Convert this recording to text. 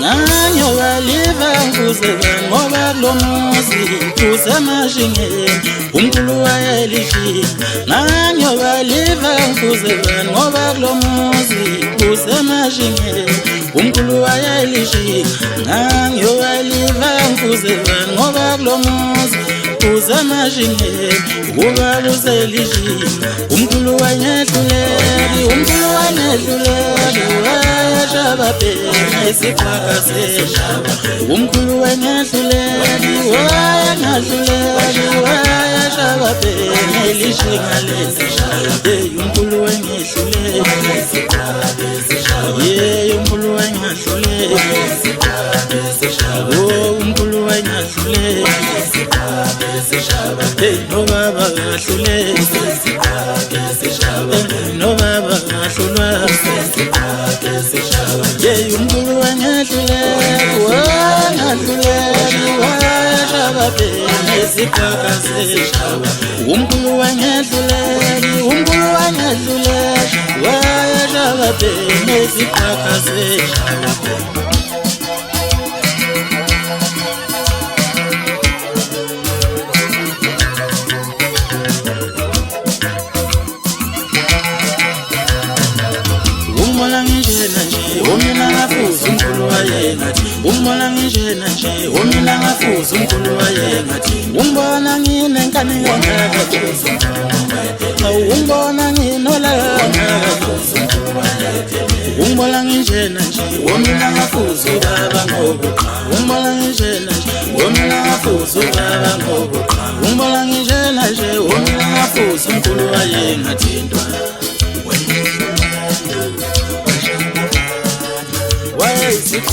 Nanyo baliva nguzeba ngoba kulomuzi kusemashingeni umkhulu wayelishini. Nanyo baliva nguzeba ngoba kulomuzi kusemashingeni umkhulu wayelishini. Nanyo baliva nguzeba ngoba kulomuzi kusemashingeni kuba luselishini umkhulu wanyehluleli wayeshababhene isiphakazela umkhulu wanyehluleli wayeshababhene lishingalesi umkhulu wanyehluleli umkhulu wanyehluleli umkhulu wanyehluleli no baba gahluleli no baba gahlulwa umkhulu wanyehluleli wayeshababhene isiphakazela umkhulu wanyehluleli wayeshababhene isiphakazela. Umbona ngijena nje omina ngafuza umkhulu wayengathi umbona ngijena nje omina ngafuza umkhulu wayengathi umbona nginenkani ngangaka umbona nginolaka umbona ngijena nje omina ngafuza ubaba ngoba umbona ngijena nje omina ngafuza ubaba ngoba umbona ngijena nje omina ngafuza umkhulu wayengathi ntwana why is it